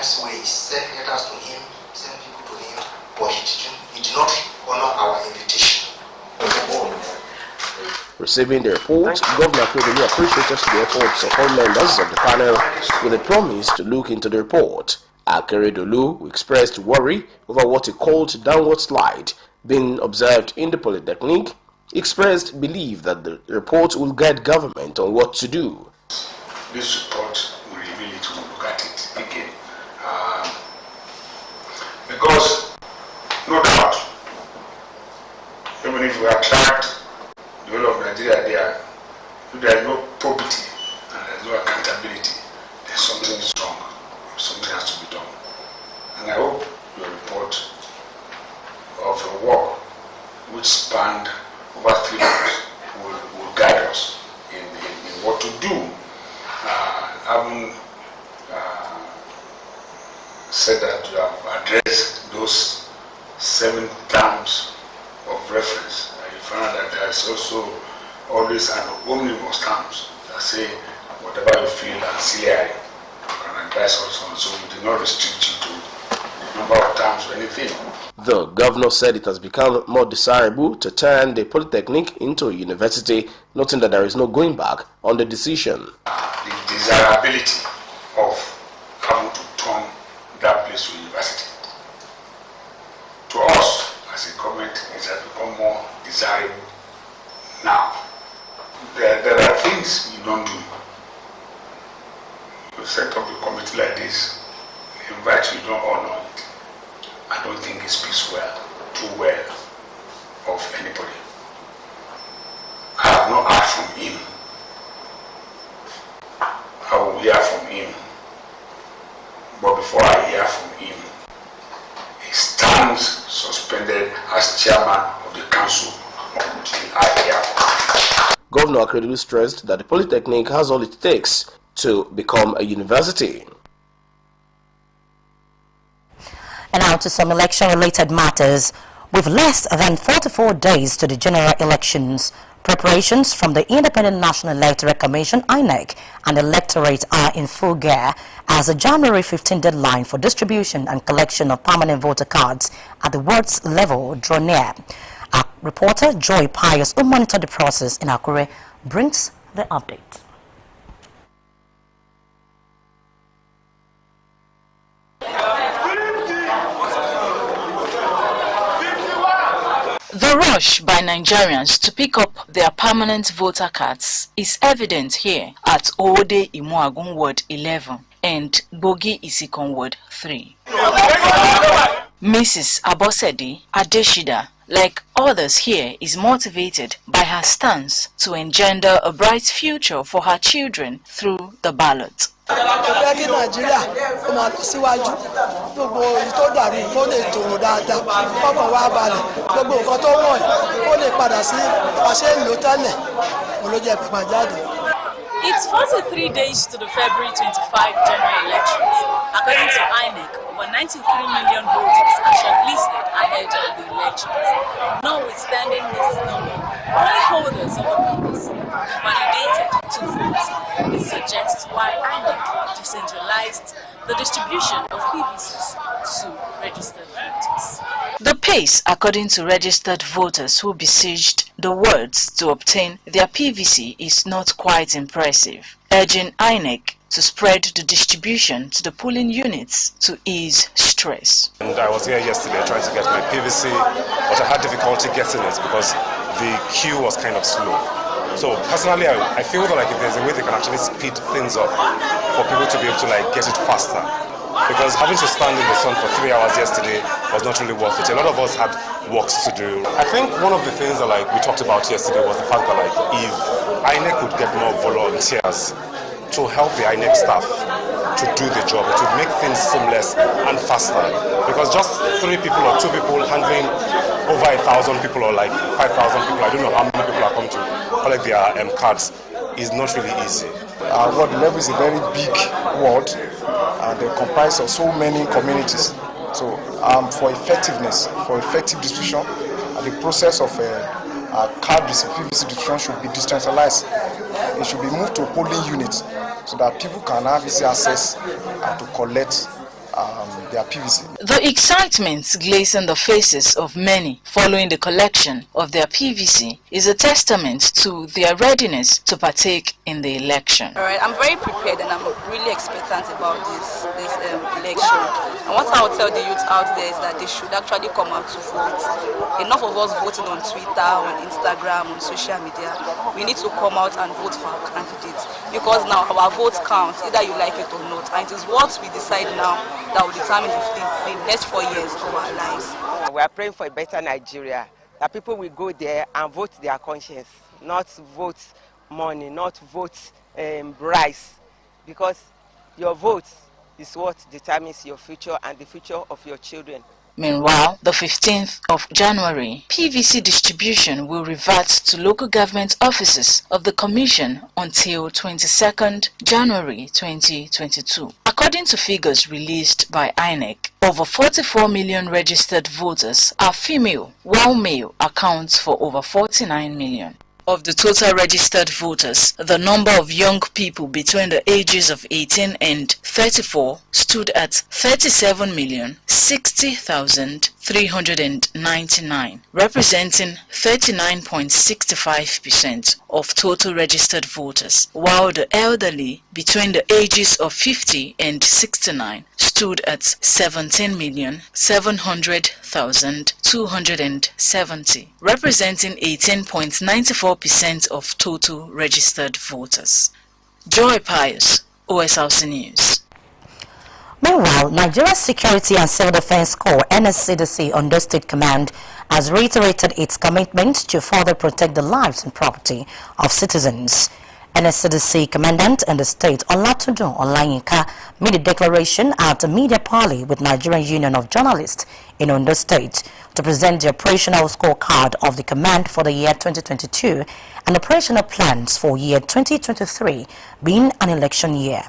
times we sent letters to him, sent people to him, but he did not honor our invitation. Receiving the report, Governor Akeredolu appreciated the efforts of all members of the panel with a promise to look into the report. Akeredolu, who expressed worry over what he called downward slide being observed in the Polytechnic, expressed belief that the report will guide government on what to do. This report will reveal it, we'll look at it again. Because, no doubt, even if we attract the whole of Nigeria, if there is no probity and there is no accountability, then something is wrong. Something has to be done. And I hope your report of a work which spanned over 3 months will guide us in what to do. Having said that you have addressed those 7 terms of reference, you find that there is also always an omnibus terms that say whatever you feel ancillary, you can advise us on, so we do not restrict you to the number of terms or anything. The governor said it has become more desirable to turn the Polytechnic into a university, noting that there is no going back on the decision. The desirability of having to turn that place to university, to us as a government, it has become more desirable now. There are things you don't do. You set up a committee like this, you invite you, don't honor it. I don't think it speaks too well of anybody. I have not heard from him. I will hear from him. But before I hear from him, he stands suspended as chairman of the council until I hear from him. Governor Akeredolu stressed that the Polytechnic has all it takes to become a university. And now to some election-related matters. With less than 44 days to the general elections, preparations from the Independent National Electoral Commission, INEC, and the electorate are in full gear as the January 15 deadline for distribution and collection of permanent voter cards at the wards level draw near. Our reporter Joy Pius, who monitored the process in Akure, brings the update. The rush by Nigerians to pick up their permanent voter cards is evident here at Ode Imuagun Ward 11 and Bogi Isikon Ward 3. Mrs. Abosedi Adeshida, like others here, is motivated by her stance to engender a bright future for her children through the ballot. It's 43 days to the February 25 general elections. According to INEC, over 93 million voters are shortlisted ahead of the elections. Notwithstanding this number, only holders of a PVC validated to vote. This suggests why INEC decentralized the distribution of PVCs to registered voters. The pace, according to registered voters who besieged the wards to obtain their PVC, is not quite impressive, urging INEC to spread the distribution to the polling units to ease stress. And I was here yesterday trying to get my PVC, but I had difficulty getting it because the queue was kind of slow. So personally, I feel that like if there's a way they can actually speed things up for people to be able to like get it faster. Because having to stand in the sun for 3 hours yesterday was not really worth it. A lot of us had works to do. I think one of the things that like we talked about yesterday was the fact that like if INEC could get more volunteers to help the INEC staff to do the job, it would make things seamless and faster. Because just 3 people or 2 people handling over 1,000 people or like 5,000 people, I don't know how many people are coming to collect their cards, is not really easy. Ward 11 is a very big ward and they comprise of so many communities. So for effectiveness, for effective distribution, the process of card PVC distribution should be decentralized. It should be moved to polling units so that people can have easy access to collect their PVC. The excitement glazing the faces of many following the collection of their PVC is a testament to their readiness to partake in the election. All right, I'm very prepared and I'm really expectant about this election. And what I will tell the youth out there is that they should actually come out to vote. Enough of us voting on Twitter, on Instagram, on social media. We need to come out and vote for our candidates because now our votes count, either you like it or not. And it is what we decide now that will determine the next 4 years of our lives. We are praying for a better Nigeria, that people will go there and vote their conscience, not vote money, not vote rice, because your vote is what determines your future and the future of your children. Meanwhile, the 15th of January, PVC distribution will revert to local government offices of the Commission until 22nd January 2022. According to figures released by INEC, over 44 million registered voters are female, while male accounts for over 49 million. Of the total registered voters, the number of young people between the ages of 18 and 34 stood at 37,060,399, representing 39.65% of total registered voters, while the elderly between the ages of 50 and 69 stood at 17,700,270, representing 18.94% of total registered voters. Joy Pius, Osrc News. Meanwhile, Nigeria's Security and Civil Defense Corps (NSCDC) Ondo State Command has reiterated its commitment to further protect the lives and property of citizens. NSCDC Commandant in the state, Olatunde Olayinka, made a declaration at a media parley with Nigerian Union of Journalists in Ondo State to present the operational scorecard of the command for the year 2022 and operational plans for year 2023, being an election year.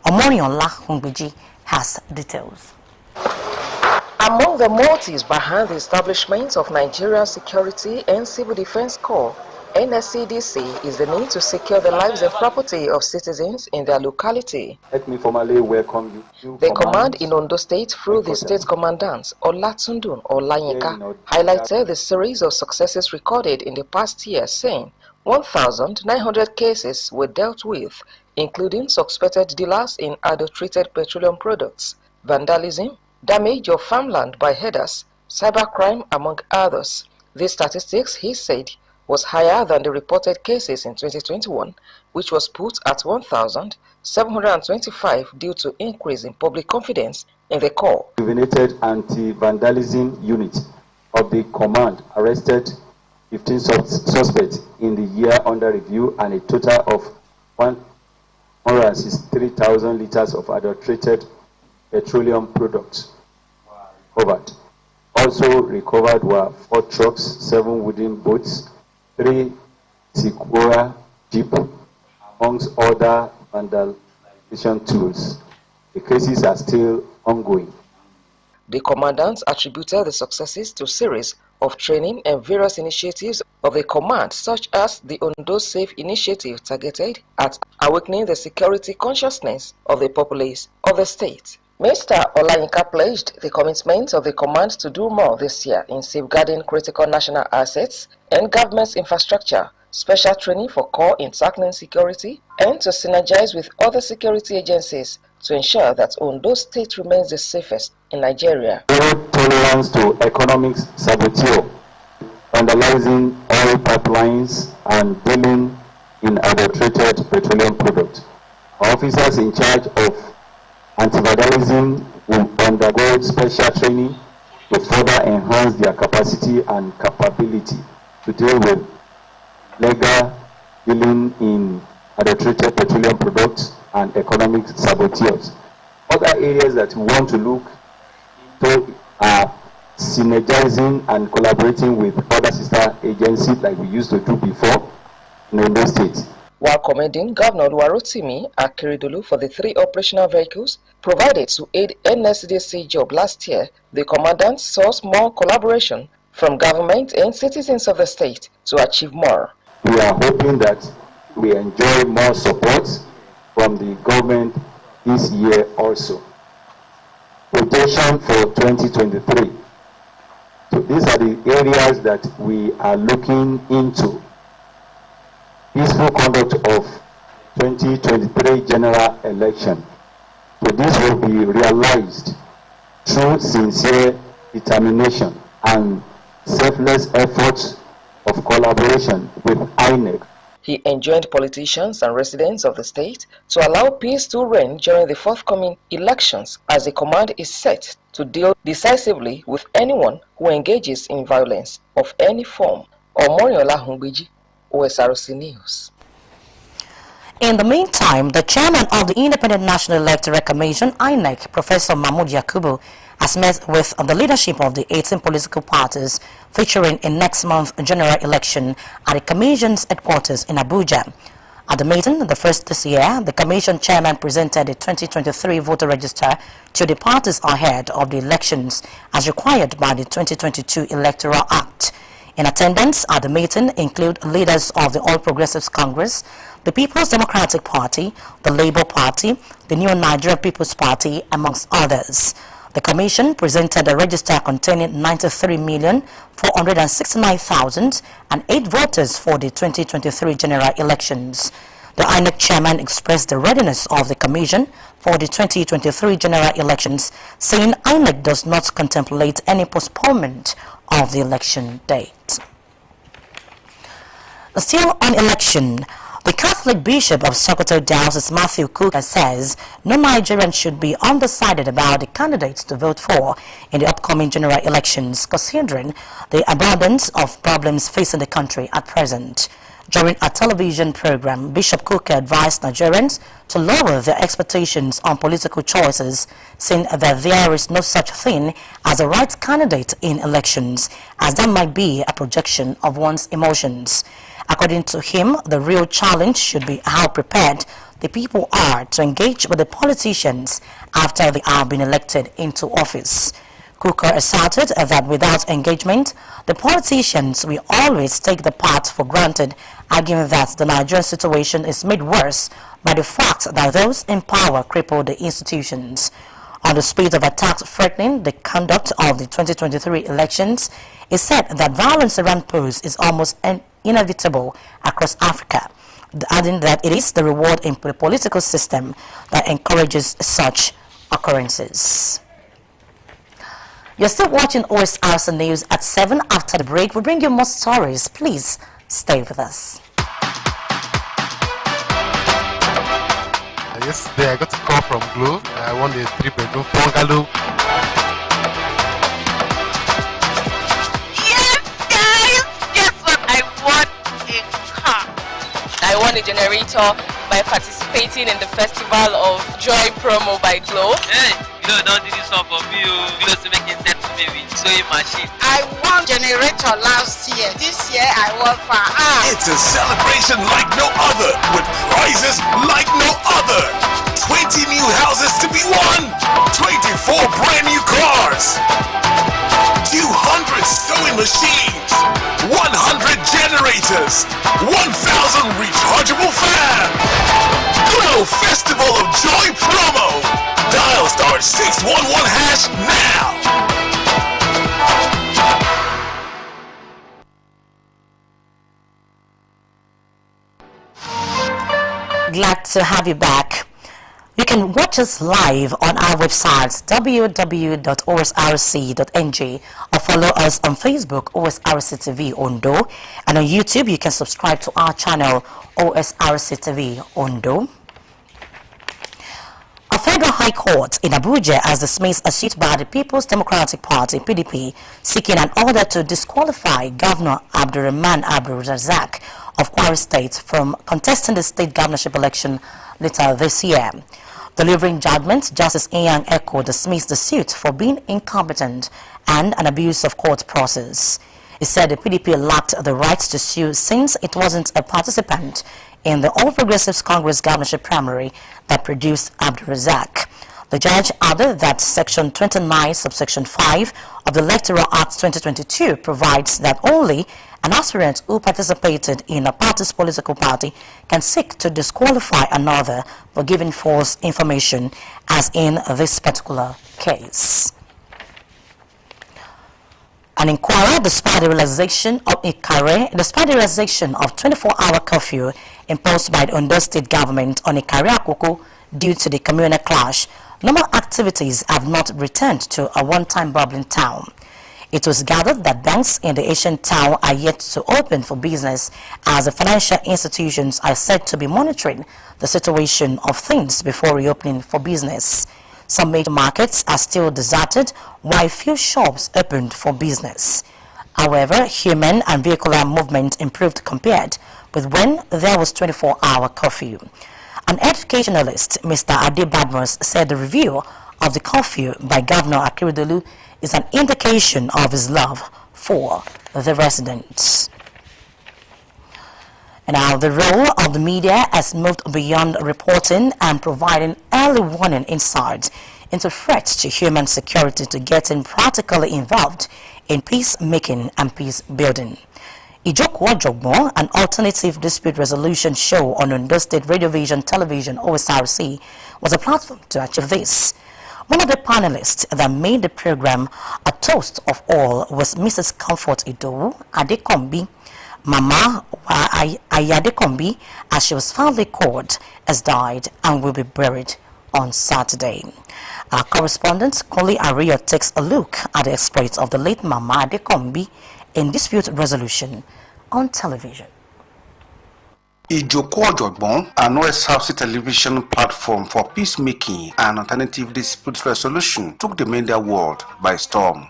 Omorionla Hungbiji has details. Among the motives behind the establishment of Nigeria's Security and Civil Defense Corps, NSCDC is the need to secure the lives and property of citizens in their locality. Let me formally welcome you. The command in Ondo State, through the state commandant Olatunde Olayinka, highlighted the series of successes recorded in the past year, saying 1,900 cases were dealt with, including suspected dealers in adulterated petroleum products, vandalism, damage of farmland by herders, cybercrime, among others. These statistics, he said, was higher than the reported cases in 2021, which was put at 1,725 due to increase in public confidence in the Corps. The United Anti-Vandalism Unit of the Command arrested 15 suspects in the year under review, and a total of 163,000 liters of adulterated petroleum products recovered. Also recovered were 4 trucks, 7 wooden boats, 3 Sequoia Jeep, amongst other vandalization tools. The cases are still ongoing. The commandants attributed the successes to a series of training and various initiatives of the command, such as the Ondo Safe initiative targeted at awakening the security consciousness of the populace of the state. Mr. Olayinka pledged the commitment of the command to do more this year in safeguarding critical national assets and government's infrastructure, special training for Corps in tackling security, and to synergize with other security agencies to ensure that Ondo State remains the safest in Nigeria. Zero tolerance to economic sabotage, vandalizing oil pipelines, and dealing in adulterated petroleum products. Officers in charge of anti-vandalism will undergo special training to further enhance their capacity and capability to deal with legal dealing in adulterated petroleum products and economic sabotage. Other areas that we want to look into are synergizing and collaborating with other sister agencies like we used to do before in Ondo State. While commending Governor Warotimi Akeredolu for the 3 operational vehicles provided to aid NSCDC job last year, the commandant sought more collaboration from government and citizens of the state to achieve more. We are hoping that we enjoy more support from the government this year also. We reputation for 2023. So these are the areas that we are looking into. Peaceful conduct of 2023 general election. So this will be realized through sincere determination and selfless efforts of collaboration with INEC. He enjoined politicians and residents of the state to allow peace to reign during the forthcoming elections, as the command is set to deal decisively with anyone who engages in violence of any form. Omoriola Humbiji, Osrc News. In the meantime, the chairman of the Independent National Electoral Commission, INEC, Professor Mahmoud Yakubu, has met with the leadership of the 18 political parties featuring in next month's general election at the Commission's headquarters in Abuja. At the meeting, the first this year, the Commission chairman presented the 2023 voter register to the parties ahead of the elections as required by the 2022 Electoral Act. In attendance at the meeting include leaders of the All Progressives Congress, the People's Democratic Party, the Labour Party, the New Nigerian People's Party, amongst others. The Commission presented a register containing 93,469,008 voters for the 2023 general elections. The INEC chairman expressed the readiness of the Commission for the 2023 general elections, saying INEC does not contemplate any postponement of the election date. Still on election, the Catholic Bishop of Sokoto Diocese, Matthew Cook, says no Nigerian should be undecided about the candidates to vote for in the upcoming general elections, considering the abundance of problems facing the country at present. During a television program, Bishop Cook advised Nigerians to lower their expectations on political choices, saying that there is no such thing as a right candidate in elections, as that might be a projection of one's emotions. According to him, the real challenge should be how prepared the people are to engage with the politicians after they have been elected into office. Cooker asserted that without engagement, the politicians will always take the path for granted, arguing that the Nigerian situation is made worse by the fact that those in power cripple the institutions. On the spate of attacks threatening the conduct of the 2023 elections, he said that violence around polls is almost inevitable across Africa, adding that it is the reward in the political system that encourages such occurrences. You're still watching Osrc News at 7. After the break, we'll bring you more stories. Please stay with us. Yesterday I got a call from Glo. I won a 3-bedroom bungalow. Yes, guys! Guess what? I won a car. I won a generator by participating in the Festival of Joy promo by Glo. Hey, Glo don't do this one for me. Glo to make it set to me with sewing machine. I won generator last year. This year I won for It's a celebration like no other, with prizes like no other. 20 new houses to be won, 24 brand new cars, 200 sewing machines, 100 generators, 1,000 rechargeable fans. Glo Festival of Joy promo. Dial *611# now. Glad to have you back. You can watch us live on our website www.osrc.ng or follow us on Facebook OSRC TV Ondo, and on YouTube you can subscribe to our channel OSRC TV Ondo. A federal high court in Abuja has dismissed a suit by the People's Democratic Party (PDP) seeking an order to disqualify Governor Abdulrahman Abdulrazak of Kwara State from contesting the state governorship election later this year. Delivering judgment, Justice Inyang Eko dismissed the suit for being incompetent and an abuse of court process. He said the PDP lacked the right to sue since it wasn't a participant in the All Progressives Congress governorship primary that produced Abdulrazak. The The judge added that Section 29, subsection 5 of the Electoral Act 2022 provides that only an aspirant who participated in a party's political party can seek to disqualify another for giving false information, as in this particular case. An inquiry despite the realization of 24-hour curfew imposed by the Ondo State government on Ikare Akoko due to the communal clash, normal activities have not returned to a one-time bubbling town. It was gathered that banks in the ancient town are yet to open for business, as the financial institutions are said to be monitoring the situation of things before reopening for business. Some major markets are still deserted, while few shops opened for business. However, human and vehicular movement improved compared with when there was 24-hour curfew. An educationalist, Mr. Ade Badmus, said the review of the curfew by Governor Akeredolu is an indication of his love for the residents. And now the role of the media has moved beyond reporting and providing early warning insights into threats to human security to getting practically involved in peacemaking and peace building. Ijoko Ojogbo, an alternative dispute resolution show on Ondo State Radio Vision Television Osrc, was a platform to achieve this. One of the panelists that made the program a toast of all was Mrs. Comfort Idowu Adekombi. Mama Ayadekombi, as she was finally called, has died and will be buried on Saturday. Our correspondent, Koli Ario, takes a look at the exploits of the late Mama Adekombi in dispute resolution on television. Ijoko Ojogbo, an Osrc television platform for peacemaking and alternative dispute resolution, took the media world by storm.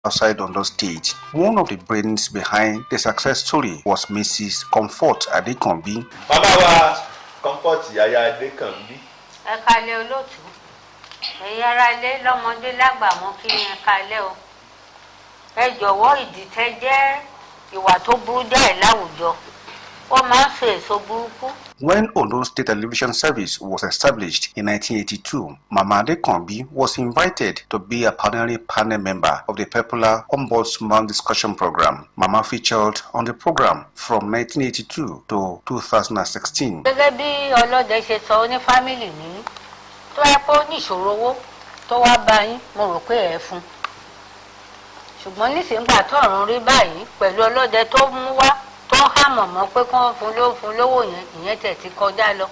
Outside Ondo State, one of the brains behind the success story was Mrs. Comfort Adekombi. Baba Comfort Yaya Adekombi. Ẹ kálẹ́ olóòtú. Ẹ̀yin ará ilé lọ́mọdé lágbà mọ́ kí ẹ kálẹ́ o. Ẹ jọ̀wọ́ ìdìtẹ̀ jẹ́ ìwà tó burú jáì láwùjọ. Ó máa ń so èso burúkú. When Ondo State Television Service was established in 1982, Mama Adekombi was invited to be a pioneering panel member of the popular Ombudsman discussion program. Mama featured on the program from 1982 to 2016. Gẹ́gẹ́ bí ọlọ́dẹ ṣe sọ ní fámìlì ní tó yẹ kó ní ìṣòro owó tó wá bá yín mo rò pé ẹ fún. Ṣùgbọ́n nísìnyí tó ọ̀run rí báyìí pẹ̀lú ọlọ́dẹ tó mú wá tó há mọ̀mọ́ pé kán fún lówó yẹn ìyẹn tẹ̀ ti kọjá lọ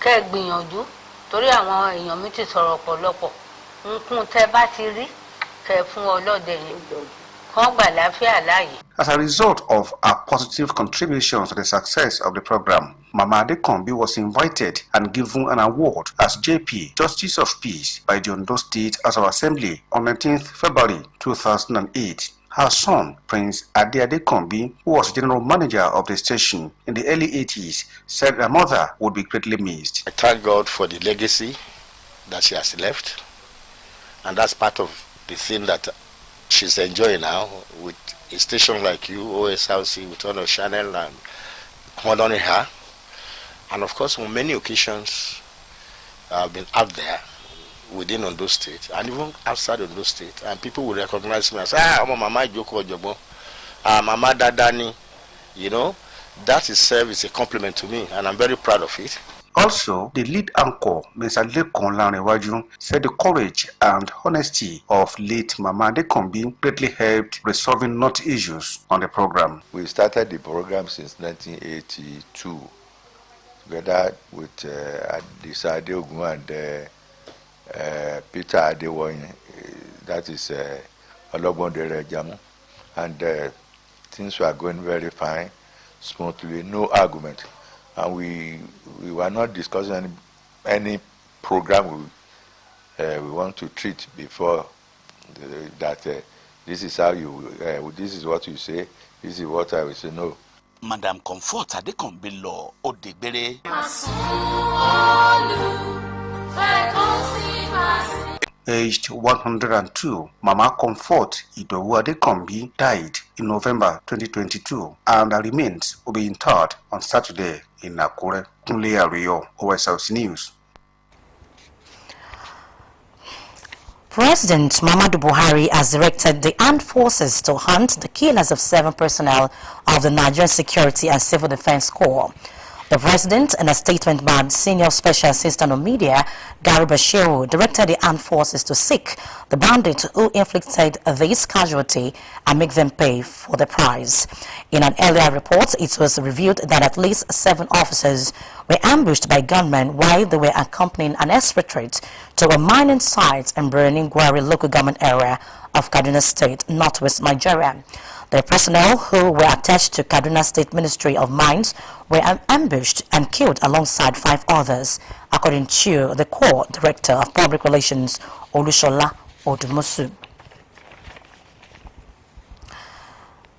kẹ́ ẹ gbìyànjú torí àwọn èèyàn mi ti sọ̀rọ̀ pọ̀lọpọ̀ nǹkan tẹ́ bá ti rí kẹ́ ẹ fún ọlọ́dẹ yẹn kán gbà láfíà láàyè. As a result of her positive contributions to the success of the program, Mama Adekombi was invited and given an award as JP, Justice of Peace, by the Ondo State House of Assembly on 19th February 2008. Her son, Prince Ade Adekombi, who was general manager of the station in the early 80s, said her mother would be greatly missed. I thank God for the legacy that she has left, and that's part of the thing that she's enjoying now with a station like you, Osrc, with Honor Channel, and honoring her. And of course, on many occasions, I've been out there within Ondo State and even outside Ondo State, and people will recognize me and say, I'm Mama Ijoko Ojogbo, Mama Dadani. You know, that itself is a compliment to me, and I'm very proud of it. Also, the lead anchor, Mr. Lekon Lanrewaju, said the courage and honesty of late Mama Adekombi greatly helped resolving knot issues on the program. We started the program since 1982, together with Adisa Adeogun and Peter Adewoyin, that is Ologbondere Jamu, and things were going very fine, smoothly, no argument, and we were not discussing any program we want to treat before that. This is how you, this is what you say, this is what I will say. No. Madam Comfort Adekombi Law Odegbere. aged 102. Mama Comfort Idowu Adekombi died in November 2022 and her remains will be interred on Saturday in Akure. Kunle Ariyo, Osrc News. President Muhammadu Buhari has directed the armed forces to hunt the killers of 7 personnel of the Nigerian Security and Civil Defense Corps. The president, in a statement by Senior Special Assistant on Media, Gary Bashiru, directed the armed forces to seek the bandits who inflicted this casualty and make them pay for the price. In an earlier report, it was revealed that at least 7 officers were ambushed by gunmen while they were accompanying an expatriate to a mining site in Birnin Gwari local government area of Kaduna State, northwest Nigeria. The personnel who were attached to Kaduna State Ministry of Mines were ambushed and killed alongside 5 others, according to the Corps Director of Public Relations, Olushola Odumusu.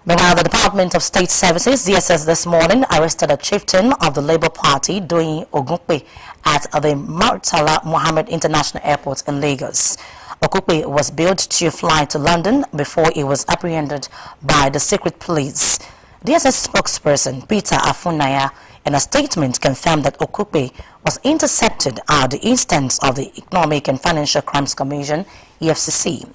Meanwhile, the Department of State Services, DSS, this morning arrested a chieftain of the Labour Party, Doyin Ogunpe, at the Murtala Mohammed International Airport in Lagos. Okupe was billed to fly to London before he was apprehended by the secret police. DSS spokesperson Peter Afunaya, in a statement, confirmed that Okupe was intercepted at the instance of the Economic and Financial Crimes Commission, EFCC.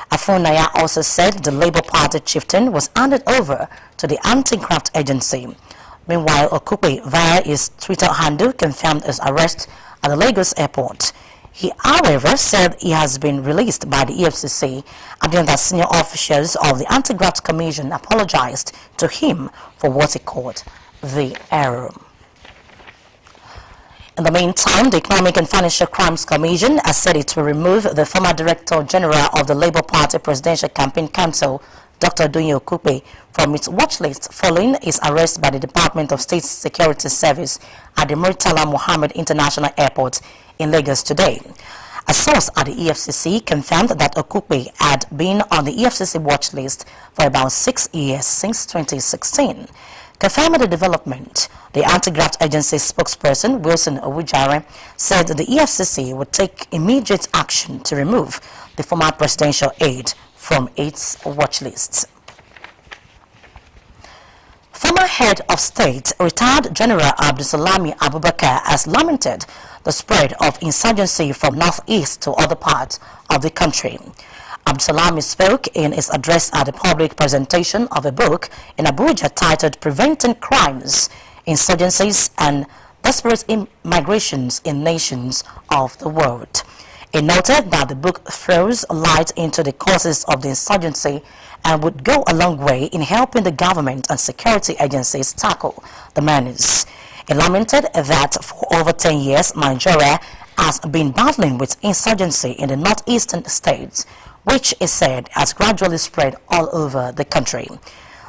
Afunaya also said the Labour Party chieftain was handed over to the Anti-Graft Agency. Meanwhile, Okupe, via his Twitter handle, confirmed his arrest at the Lagos airport. He, however, said he has been released by the EFCC, adding that senior officials of the Anti-Graft Commission apologized to him for what he called the error. In the meantime, the Economic and Financial Crimes Commission has said it will remove the former Director General of the Labour Party Presidential Campaign Council, Dr. Doyin Okupe, from its watch list following his arrest by the Department of State Security Service at the Murtala Mohammed International Airport in Lagos today. A source at the EFCC confirmed that Okupe had been on the EFCC watch list for about 6 years since 2016. Confirming the development, the Anti-Graft Agency spokesperson Wilson Owujare said the EFCC would take immediate action to remove the former presidential aide from its watch lists. Former head of state, retired General Abdulsalami Abubakar, has lamented the spread of insurgency from northeast to other parts of the country. Abdulsalami spoke in his address at the public presentation of a book in Abuja titled Preventing Crimes, Insurgencies and Desperate Migrations in Nations of the World. He noted that the book throws light into the causes of the insurgency and would go a long way in helping the government and security agencies tackle the menace. He lamented that for over 10 years, Nigeria has been battling with insurgency in the northeastern states, which he said has gradually spread all over the country.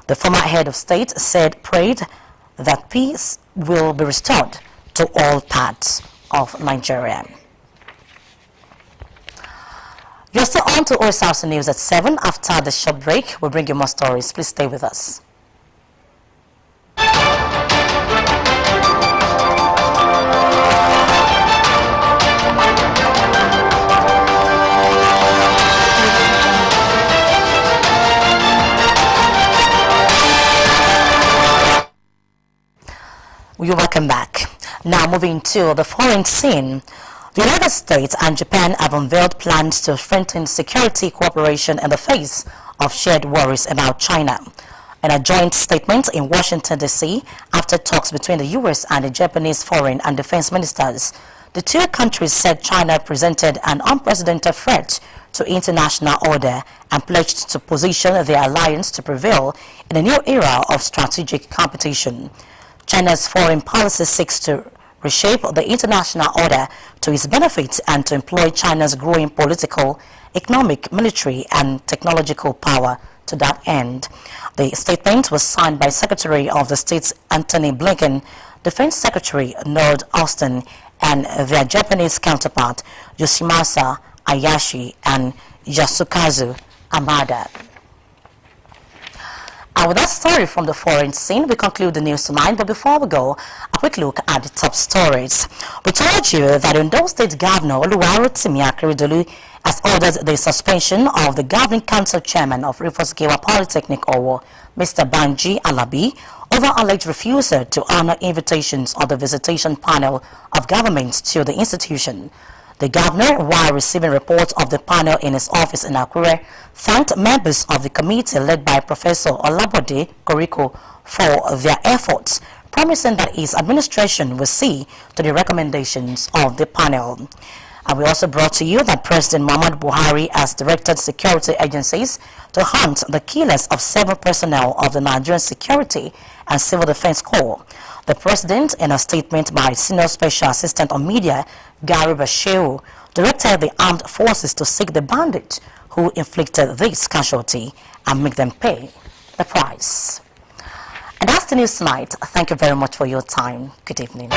The former head of state prayed that peace will be restored to all parts of Nigeria. You're still on to Osrc News at 7. After the short break, we'll bring you more stories. Please stay with us. You're welcome back. Now moving to the foreign scene. The United States and Japan have unveiled plans to strengthen security cooperation in the face of shared worries about China. In a joint statement in Washington, D.C., after talks between the U.S. and the Japanese foreign and defense ministers, the two countries said China presented an unprecedented threat to international order and pledged to position their alliance to prevail in a new era of strategic competition. China's foreign policy seeks to reshape the international order to its benefit and to employ China's growing political, economic, military, and technological power to that end. The statement was signed by Secretary of the State Antony Blinken, Defense Secretary Lloyd Austin, and their Japanese counterpart Yoshimasa Hayashi and Yasukazu Amada. And with that story from the foreign scene, we conclude the news tonight. But before we go, a quick look at the top stories. We told you that Ondo State Governor Oluwarotimi Akeredolu has ordered the suspension of the Governing Council Chairman of Rivers Giwa Polytechnic Owo, Mr. Banji Alabi, over alleged refusal to honor invitations of the visitation panel of governments to the institution. The governor, while receiving reports of the panel in his office in Akure, thanked members of the committee led by Professor Olabode Koriko for their efforts, promising that his administration will see to the recommendations of the panel. And we also brought to you that President Muhammad Buhari has directed security agencies to hunt the killers of 7 personnel of the Nigerian Security and Civil Defense Corps. The President, in a statement by Senior Special Assistant on Media, Gary Bashew, directed the armed forces to seek the bandits who inflicted this casualty and make them pay the price. And that's the news tonight. Thank you very much for your time. Good evening.